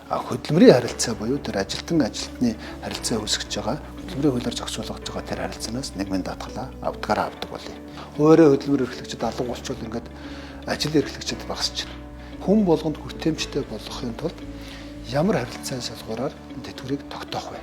Хөдөлмөрийн харилцаа буюу тэр ажилтны харилцаа үүсгэж байгаа хөдөлмөрийн хуулиар зохицуулж байгаа тэр харилцаанаас нийгмийн даатгалаа авдгаараа авдаг болъё. Өөрөө хөдөлмөр эрхлэгчид алга болчвол ингээд ажил эрхлэгчид багасч байна. Хүн болгонд хүртээмжтэй болгохын тулд ямар харилцаа салгуураар тэтгэврийг тогтоох вэ?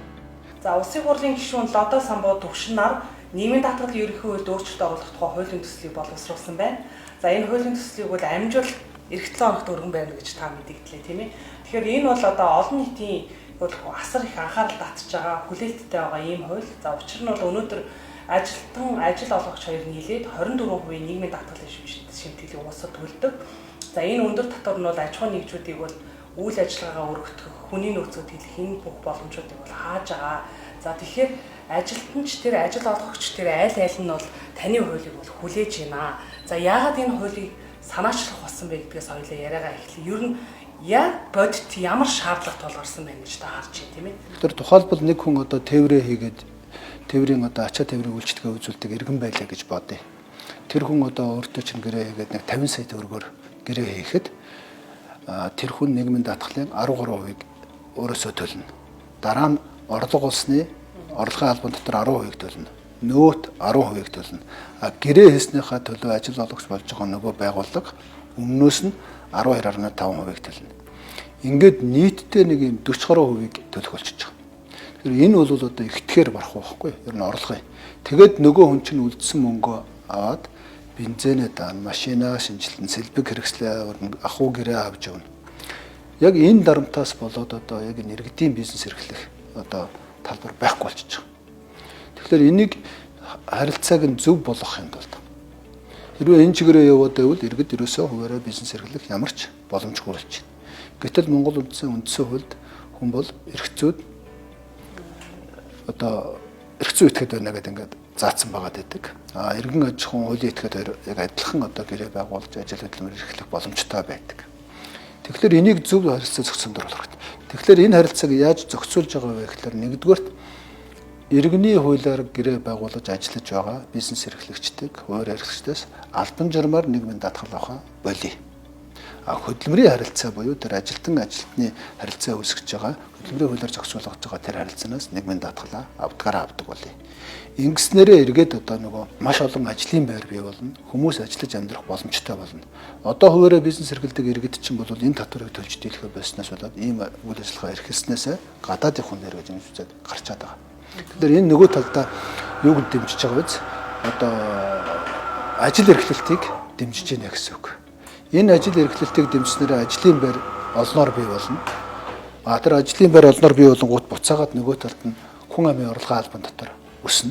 За улсын хурлын гишүүн Лодо Самбуу төвшин нар нийгмийн даатгалын ерөнхий хуульд өөрчлөлт оруулах тухай хуулийн төслийг боловсруулсан байна. За энэ хуулийн төслийг бол амжуул эх 7 хоногт өргөн байна гэж та мэдэгдлээ тийм ээ. Тэгэхээр энэ бол одоо олон нийтийн асар их анхаарал татж байгаа хүлээлттэй байгаа ийм хууль. За учир нь бол өнөөдөр ажил олгогч хоёр нийлээд 24% нийгмийн даатгалын шимтгэлийг уусад төлдөг. За энэ өндөр татвар нь бол аж ахуйн нэгжүүдийг бол үйл ажиллагаагаа өргөдөх, хүний нөөцөд хэлэх энэ бүх боломжуудыг бол хааж байгаа. За тэгэхээр ажилтнч тэр ажил олгогч тэр аль нь бол таны хуулийг бол хүлээж байна. За яагаад энэ хуулийг санаачлах болсон бэ гэдгээс хоёлаа яриагаа эхлэе. Ер нь бодит ямар шаардлага тулгарсан байна гэж та харж байна тийм ээ. Тэр тухайлбал нэг хүн одоо тээврээ хийгээд тээврийн одоо ачаа тээврийн үйлчлэгээ үзүүлдэг иргэн байлаа гэж бодъё. Тэр хүн одоо өөртөө чинь гэрээ хийгээд нэг 50 сая төгрөгөөр гэрээ хийхэд тэр хүн нийгмийн даатгалын 13%-ийг өөрөөсөө төлнө. Дараа нь орлого улсны орлогын албан дотор 10%-ийг төлнө. Нөөт 10%-ийг төлнө. Гэрээ хийснийхаа төлөө ажил олгогч болж байгаа нөгөө байгууллага өмнөөс нь 12.5%-ийг төлнө. Ингээд нийтдээ нэг юм 40% төлөх болчихж байгаа. Тэгэхээр энэ бол одоо ихтгэр барах байхгүй юу? Ер нь орлого. Тэгээд нөгөө хүн чинь үлдсэн мөнгөө аваад бензинээ даана, машинаа шинжилнэ, сэлбэг хэрэгслээ ахуй гэрээ авч явна. Яг энэ дарамтаас болоод одоо яг энэ иргэдийн бизнес эрхлэх одоо талбар байхгүй болчихж байгаа. Тэгэхээр энийг харилцааг нь зөв болгохын тулд хэрвээ энэ чигээрээ яваад байвал иргэд ерөөсөө хуваараа бизнес эрхлэх ямар ч боломжгүй болчих. Гэтэл Монгол үндсэн хуульд хүн бол эрх зүйд итгэхэд байна гэдэг ингээд заасан байгаа гэдэг. Иргэн аж ахуйн хуулийн этгээд яг адилхан одоо гэрээ байгуулж ажил хөдөлмөр эрхлэх боломжтой байдаг. Тэгэхээр энийг зөв харилцаа зохицуулж болох хэрэгтэй. Тэгэхээр энэ харилцааг яаж зохицуулж байгаа вэ гэхээр нэгдүгээрт иргэний хуулиар гэрээ байгуулж ажиллаж байгаа бизнес эрхлэгчдийг хуваар эрхлэгчдээс албан журмаар нийгмийн даатгал авахаа болъё. Хөдөлмөрийн харилцаа буюу тэр ажилтны харилцаа үүсгэж байгаа хөдөлмөрийн хуулиар зохицуулж байгаа тэр харилцаанаас нийгмийн даатгалаа авдгаараа авдаг болъё. Ингэснээрээ эргээд одоо нөгөө маш олон ажлын байр бий болно. Хүмүүс ажиллаж амьдрах боломжтой болно. Одоо хуваараа бизнес эрхэлдэг иргэд чинь бол энэ татварыг төлж дийлэхэ болсноос болоод ийм үйл ажиллагаа эрхэлснээс гадаадын хүн нэр гэж үзээд гарчаад байгаа. Тэгэхээр энэ нөгөө талдаа юуг дэмжиж байгаа вэ? Одоо ажил эрхлэлтийг дэмжиж байна гэсэн үг. Энэ ажил эрхлэлтийг дэмжснээр ажлын байр олноор бий болно. Тэр ажлын байр олноор бий болонгууд буцаагаад нөгөө талд нь хүн амын орлогын албан дотор өснө.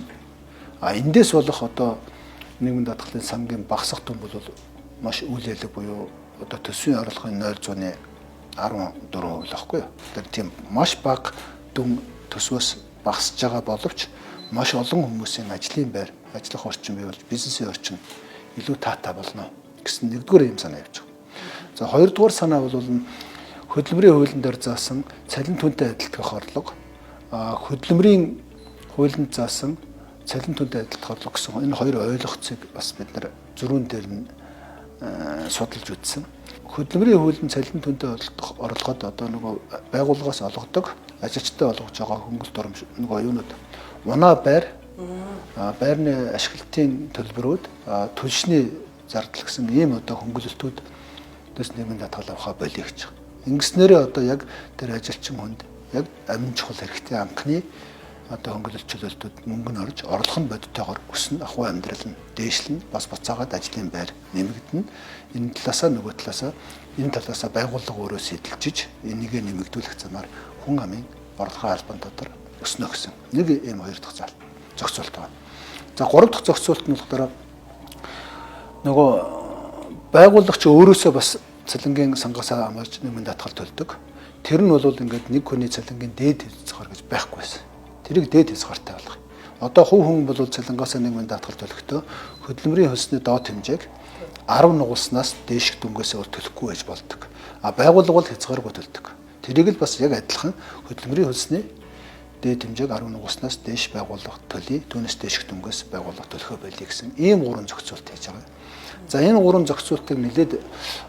Эндээс болох одоо нийгмийн даатгалын сангийн багасах дүн бол маш үйлэлэг буюу одоо төсвийн орлогын 0.14% байхгүй юу? Тэр тийм маш бага дүн төсвөөс багасж байгаа боловч маш олон хүмүүсийн ажлын байр, ажиллах орчин бий болж бизнесийн орчин илүү таатай болно гэсэн нэгдүгээр юм санаа явж байгаа. За хоёрдугаар санаа бол хөдөлмөрийн хуулийн дээр заасан цалин түнтэй адилдах орлого, хөдөлмөрийн хуулинд заасан цалин түнтэй адилдах орлого гэсэн энэ хоёр ойлгоцыг бас бид нар зөрүүн дээр нь судалж үзсэн. Хөдөлмөрийн хуулийн цалин түнтэй орлогод одоо нөгөө байгууллагаас олгодог ажилчтай олгож байгаа хөнгөлт оромж нөгөө юунууд унаа байр, байрны ашиглалтын төлбөрүүд, төлшний зардал гэсэн ийм одоо хөнгөлөлтүүд дэс нийгмийн даатгал авахаа болъё гэж байна. Ингэснээрээ одоо яг тэр ажилчин хүнд яг амин чухал хэрэгтэй анхны одоо хөнгөлөлт чөлөөлтүүд мөнгө нь орж орлого нь бодиттойгоор өснө, ахуй амьдрал нь дээшлэн бас буцаагаад ажлын байр нэмэгдэнэ. Энэ талаасаа нөгөө талаасаа энэ талаасаа байгууллага өөрөө сэтэлжиж энийг нэмэгдүүлэх замаар хүн амын орлогын албан дотор өснө гэсэн. Нэг ийм хоёр дахь зохицуулт байна. За гурав дахь зохицуулт нь болохоор нөгөө байгууллагч өөрөөсөө бас цалингийн сангаасаа хамаарч нийгмийн даатгал төлдөг. Тэр нь бол ингээд нэг хүний цалингийн дээд хязгаар гэж байхгүй байсан. Тэрийг дээд хязгаартай болгох. Одоо хувь хүн бол цалингаасаа нийгмийн даатгал төлөхдөө хөдөлмөрийн хөлсний доод хэмжээг 10 нугалснаас дээшх дүнгээс өөр төлөхгүй байж болдог. Байгууллага бол хязгааргүй төлдөг. Тэрийг л бас яг адилхан хөдөлмөрийн хөлсний дээд хэмжээг 11 уснаас дээш байгууллага төлөе, түүнээс дээшх дүнгээс байгууллага төлөхөө болъё гэсэн ийм 3 зохицуулт хийж байгаа. За энэ 3 зохицуултыг нэлээд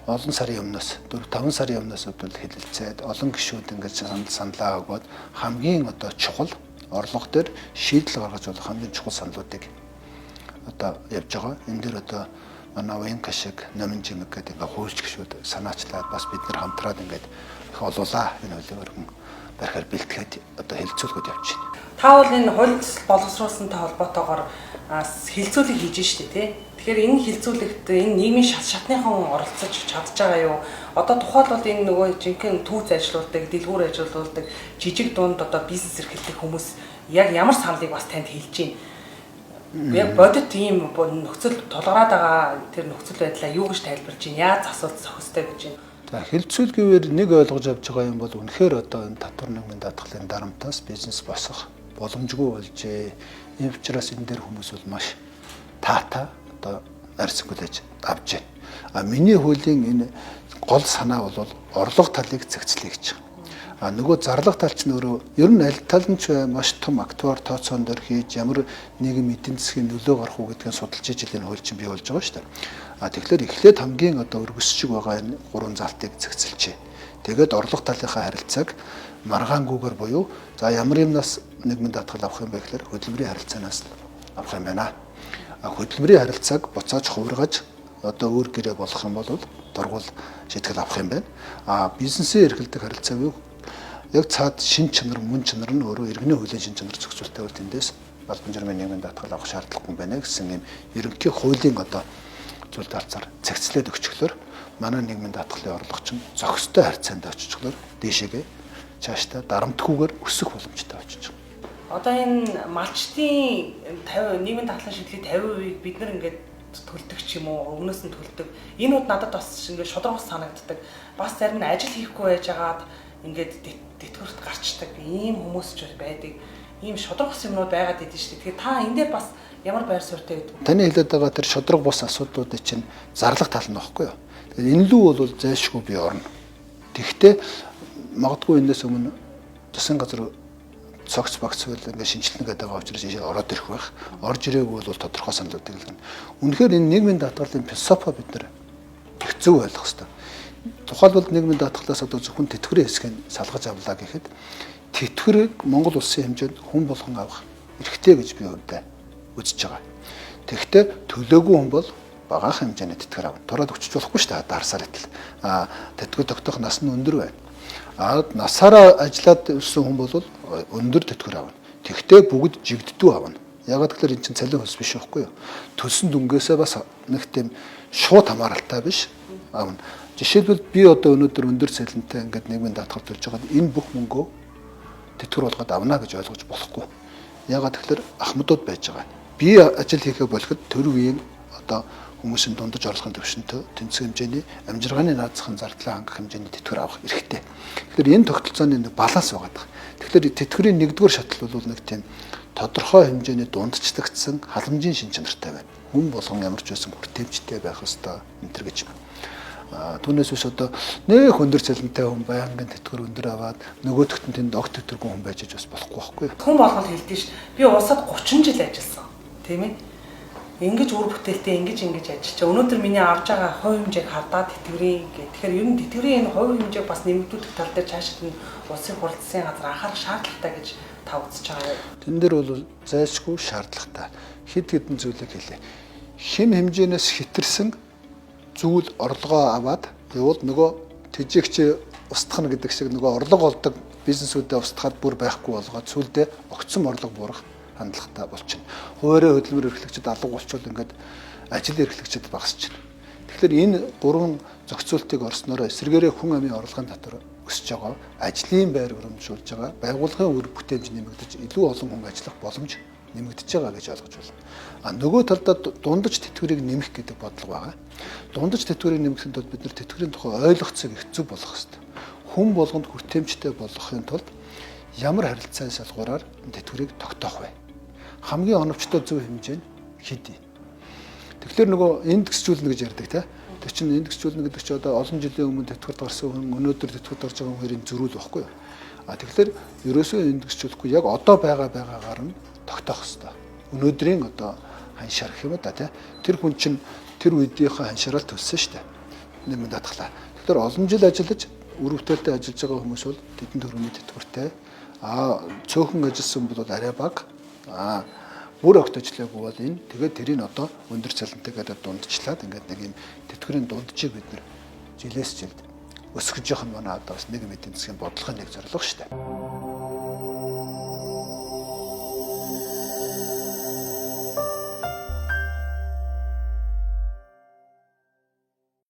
олон сарын өмнөөс 4-5 сарын өмнөөс бол хэлэлцээд олон гишүүд ингэж саналаа өгөөд хамгийн одоо чухал орлого дээр шийдэл гаргаж болох хамгийн чухал саналуудыг одоо явж байгаа. Энэ дээр одоо манай Уянка шиг Номин Жимэг гэдэг ингээ хуульч гишүүд санаачлаад бас бид нар хамтраад ингээд их олуулаа энэ хуулийг өргөн барихаар бэлтгээд одоо хэлэлцүүлгүүд явж байна. Та бол энэ хууль боловсруулсантай холбоотойгоор хилцүүлэг хийж штэ тий. Тэгэхээр энэ хилцүүлэгт энэ нийгмийн шатныхан оролцож чадж байгаа юу? Одоо тухайлбал энэ нөгөө жинхэнэ түүх ажиллуулдаг, дэлгүүр ажиллуулдаг, жижиг дунд одоо бизнес эрхэлдэг хүмүүс яг ямар саналыг бас танд хэлж байна? Яг бодит ийм нөхцөл тулгараад байгаа тэр нөхцөл байдлаа юу гэж тайлбарж байна? Яаж асуулт зохистой гэж байна? За хилцүүлгээр нэг ойлгож авч байгаа юм бол үнэхээр одоо энэ татвар нийгмийн даатгалын дарамтаас бизнес босох боломжгүй болжээ. Ийм учраас энэ дээр хүмүүс бол маш таата одоо арьсгуулж авч байна. А миний хуулийн энэ гол санаа бол орлого талыг зэгцлэе гэж. А нөгөө зарлах тал ч нөрөө ер нь аль тал нь ч маш том актуар тооцоон дээр хийж ямар нийгэм эдийн засгийн нөлөө гарах уу гэдгийг судалж ижил энэ хууль чинь бий болж байгаа шүү дээ. А тэгэхээр эхлээд хамгийн одоо өргөсчиг байгаа энэ 3 залтыг зэгцэлжээ. Тэгээд орлого талынхаа харилцааг маргаангүйгээр буюу за ямар юмнаас нийгмийн даатгал авах юм бэ гэхээр хөдөлмөрийн харилцаанаас авах юм байна. А хөдөлмөрийн харилцааг буцааж хувиргаж одоо өөр гэрээ болох юм бол дургуул шийтгэл авах юм байна. А бизнесийн эрхэлдэг харилцааг юу яг цаад шин чанар мөн чанар нь өөрөө иргэний хуулийн шин чанар зохицуулттай бол тэндээс албан журмын нийгмийн даатгал авах шаардлагагүй байна гэсэн юм ерөнхий хуулийн одоо зүйл давцаар цагцлаад өгчлөөр манай нийгмийн даатгалын орлого чинь зохистой харьцаанд очичлоор дээшээгээ цаашдаа дарамтгүйгээр өсөх боломжтой очиж байгаа. Одоо энэ малчтын 50 нийгмийн даатгалын шийдлийг 50% бид нар ингээд төлдөг ч юм уу өмнөөс нь төлдөг. Энэ ud надад бас ингээд шудраг санагддаг. Бас зарим нь ажил хийхгүй байжгаад ингээд тэтгэврт гарчдаг ийм хүмүүс ч байдаг. Ийм шудраг бус юмнууд байгаад идэв шүү дээ. Тэгэхээр та энэ дээр бас ямар байр суурьтай гэдэг. Таны хэлээд байгаа тэр шудраг бус асуудлуудыг чинь зарлах тал нь баггүй юу? Тэгэхээр энэ лүү бол зайлшгүй бий орно. Тэгвэл магадгүй энэс өмнө тусын газар цогц багц хууль ингээд шинжилнэ гэдэг байгаа учраас ийшээ ороод ирэх байх. Орж ирээгүй бол тодорхой саналуудыг хэлнэ. Үнэхээр энэ нийгмийн даатгалын философи бид нар их зөв ойлгох хэрэгтэй. Тухайлбал нийгмийн даатгалаас одоо зөвхөн тэтгэврийн хэсгийг салгаж авлаа гэхэд тэтгэврийг Монгол улсын хэмжээнд хүн болгон авах эрхтэй гэж би өөртөө үзэж байгаа. Тэгэхдээ төлөөгүй хүн бол багаах хэмжээний тэтгэвэр авна. Тураад өчөж болохгүй шүү дээ. Дарсаар итэл. Тэтгэвэр тогтоох нас нь өндөр байна. Насаараа ажиллаад өссөн хүн бол өндөр тэтгэвэр авна. Тэгэхдээ бүгд жигддүү авна. Ягаад гэвэл эн чинь цалин хөлс биш байхгүй юу? Төлсөн дүнгээсээ бас нэг тийм шууд хамааралтай биш авна. Жишээлбэл би одоо өнөөдөр өндөр цалинтай ингээд нийгмийн даатгал төлж байгаад энэ бүх мөнгөө тэтгэвэр болгоод авна гэж ойлгож болохгүй. Ягаад гэвэл ахмадууд байж байгаа. Би ажил хийхээ болоход төр үеийн одоо хүмүүсийн дундаж орлогын төвшөнтэй тэнцэх хэмжээний амжиргааны наацхан зардлаа хангах хэмжээний тэтгэвэр авах эрхтэй. Тэгэхээр энэ тогтолцооны нэг баланс байгаа. Тэгэхээр тэтгэврийн нэгдүгээр шатал бол нэг тийм тодорхой хэмжээний дундчлагдсан халамжийн шин чанартай байна. Хүн болгон ямар ч байсан хүртээмжтэй байх ёстой энэ төр гэж. Түүнээс биш одоо нэг өндөр цалинтай хүн байнгын тэтгэвэр өндөр аваад нөгөөдөгт нь тэнд огт тэтгэвргүй хүн байж бас болохгүй байхгүй. Хүн болгонд хэлдэг ш. Би улсад 30 жил ажилласан. Тийм ээ. Ингэж үр бүтээлтэй ингэж ажиллаж. Өнөөдөр миний авж байгаа хувь хэмжээг хардаад тэтгэврийн гэх. Тэгэхээр ер нь тэтгэврийн энэ хувь хэмжээг бас нэмэгдүүлэх тал дээр цаашид нь улсын хурлын газар анхаарах шаардлагатай гэж та үзэж байгаа юм. Тэн дээр бол зайлшгүй шаардлагатай. Хэд хэдэн зүйлийг хэлээ. Хин хэмжээнээс хэтэрсэн зүйл орлогоо аваад явал нөгөө тэжээгч устгах гэдэг шиг нөгөө орлого олдог бизнесүүдэд устгахад бүр байхгүй болгоод сүлдээ огцсон орлого буурах хандлагатай болчихно. Хуваарь хөдөлмөр эрхлэгчид алга болчихвол ингээд ажил эрхлэгчид багасч байна. Тэгэхээр энэ гурван зохицуултыг орснороо эсрэгээрээ хүн амын орлогын татвар өсөж байгаа, ажлын байр урамшуулж байгаа, байгууллагын үр бүтээмж нэмэгдэж илүү олон хүн ажиллах боломж нэмэгдэж байгаа гэж ойлгож байна. Нөгөө талдаа дундаж тэтгэврийг нэмэх гэдэг бодлого байгаа. Дундаж тэтгэврийг нэмэхэд бол бид нар тэтгэврийн тухай ойлгоцыг их зөв болгох хэрэгтэй. Хүн болгонд хүртээмжтэй болгохын тулд ямар харилцаа салгуураар тэтгэврийг тогтоох вэ? Хамгийн оновчтой зөв хэмжээ нь хэдий. Тэгэхээр нөгөө индексжүүлнэ гэж ярьдаг те. Тэр чинь индексжүүлнэ гэдэг чинь одоо олон жилийн өмнө тэтгэврт гарсан хүн өнөөдөр тэтгэврт орж байгаа хоёрын зөрүүл байхгүй юу? Тэгэхээр ерөөсөө индексжүүлэхгүй яг одоо байгаагаар нь тогтоох хэрэгтэй. Өнөөдрийн одоо ханшаар гэх юм да тий. Тэр хүн чинь тэр үеийнхээ ханшаараа төлсөн шүү дээ. Нэмэн датглаа. Тэгэхээр олон жил ажиллаж үр бүтээлтэй ажиллаж байгаа хүмүүс бол тэдэн төгрөгийн тэтгэвртэй. Цөөхөн ажилласан бол арай бага. Бүр огт ажиллаагүй бол энэ тэгээд тэрийг одоо өндөр цалинтай гэдэг дундчлаад ингээд нэг юм тэтгэврийн дунджийг бид нэр жилээс жилд өсгөж явах нь манай одоо бас нэг эдийн засгийн бодлогын нэг зорилго шүү дээ.